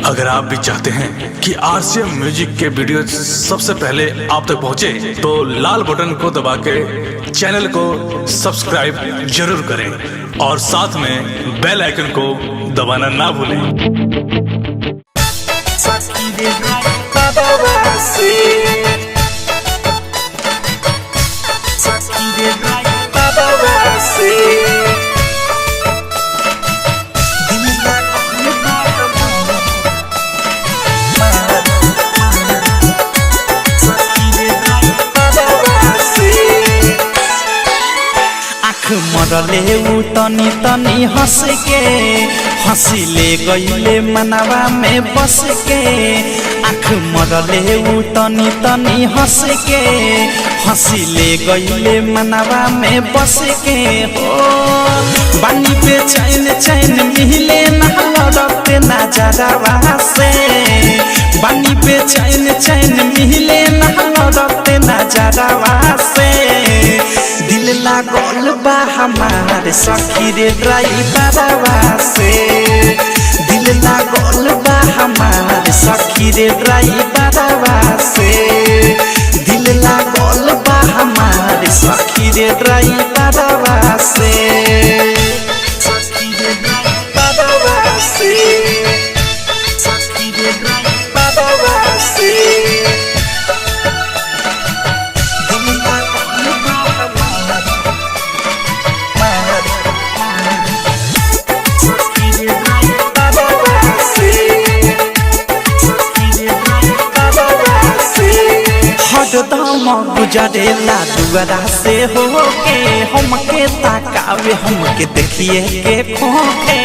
अगर आप भी चाहते हैं कि आरसीएम म्यूजिक के वीडियो सबसे पहले आप तक पहुंचे, तो लाल बटन को दबा के चैनल को सब्सक्राइब जरूर करें और साथ में बेल आइकन को दबाना ना भूलें। मरले उ तनी तनी हंस के हंसिले गईले मनवा में बस के। आँख मरले उ तनी तनी हंस के हंसिले गईले मनवा में बस के। हो बानी पे चैन चैन मिले ना लड़ते नजरवा से। बानी पे चैन चैन मिले ना लड़ते नजरवा से। दिल लागल बा हमारे सखी रे ड्राइवरवा से। दिल लागल बा हमारे सखी रे ड्राइवरवा से। दिल लागल बा हमारे सखी रे ड्राइवरवा से। सखी रे ड्राइवरवा से। सखी रे ड्राइवरवा से। हरदम गुजरेला दुआरा से होके हमके ताकावे हमके देखिए के खोके।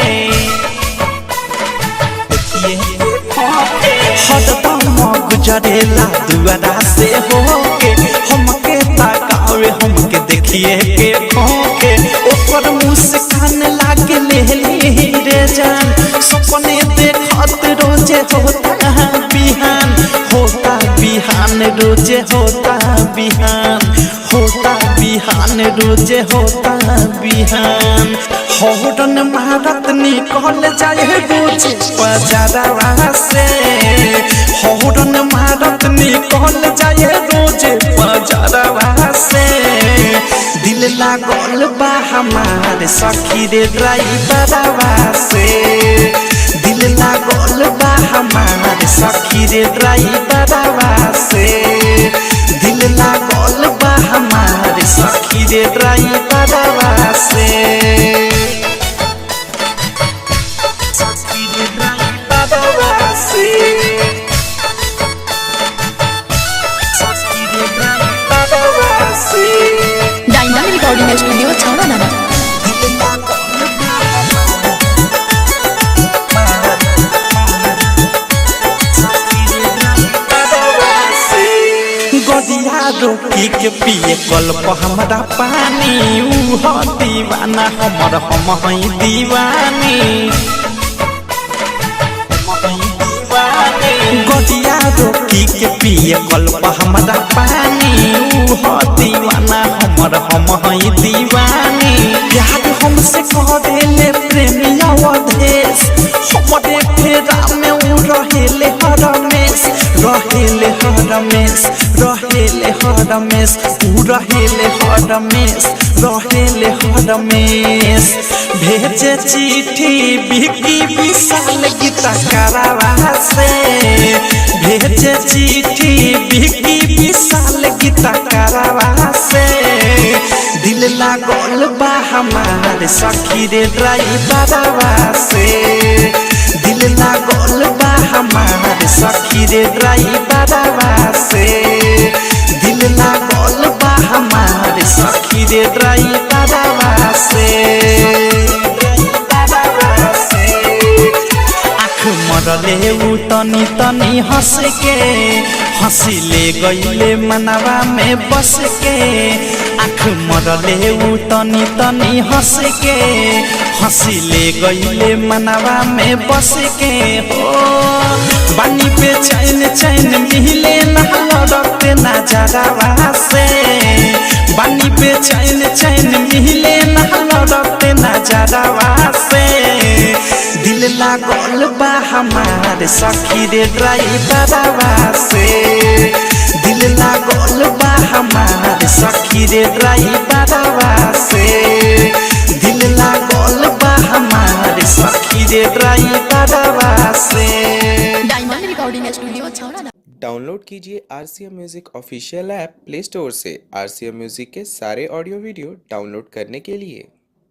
हरदम गुजरेला दुआरा से होके हमके ताकावे हमके देखिए के खोके। ओकर मुस्कान लागे लेली रे जान सपने देखत रोजे होता बिहान। होता बिहान रोजे होता बिहान। होता बिहान रोजे होता बिहान। हौरन मारत निकल जाए रोजे बाजारवा से। हौरन मारत निकल जाए रोजे बाजारवा से। दिल लागल बा हमारे सखी रे ड्राइवरवा से। दिल लागल बा हमारे सखी रे ड्राइवरवा से। दिल लागल बा हमारे सखी रे ड्राइवरवा से। सखी रे ड्राइवरवा से। सखी रे ड्राइवरवा से। डायमंड रिकॉर्डिंग स्टूडियो छावड़ा नाना। गदिया रोकी के पिए कल्प हमारा पानी। ऊ दीवाना हमर हम हई दीवानी। गदिया रोकी के पिए कल्प हमारा पानी। ऊ दीवाना हमर हम हई दीवानी। प्यार हमसे करेले प्रेमिया अवधेश हमरे फेरा में ऊ रहेले हरमेश। रहेले हरमेश रहेले हरमेश ऊ रहेले हरमेश रहेले हरमेश। भेजे चिट्ठी बिकी विशाल गीता करावा से। भेजे चिट्ठी बिकी विशाल गीता करावा से। दिल लागल बा हमारे सखी रे ड्राइवरवा से। दिल लागल बा हमारे सखी रे ड्राइवरवा से। दिल लागल बा हमारे सखी रे ड्राइवरवा से। आँख मरले उ तनी तनी हंस के हंसिले गईले मनवा में बस के। आँख मरले उ तनी तनी हंस के हंसिले गईले मनवा में बस के। हो बानी पे चैन चैन मिले ना लड़ते नजरवा से। बानी पे चैन चैन मिले ना लड़ते नजरवा से दिल लागल बा हमार सखी रे ड्राइवरवा से दिल लागल बा हमार सखी रे ड्राइवरवा से दिल लागल बा हमार सखी रे ड्राइवरवा से। डायमंड रिकॉर्डिंग स्टूडियो छौड़ा। डाउनलोड कीजिए RCM music official app play store से। RCM म्यूजिक के सारे ऑडियो वीडियो डाउनलोड करने के लिए।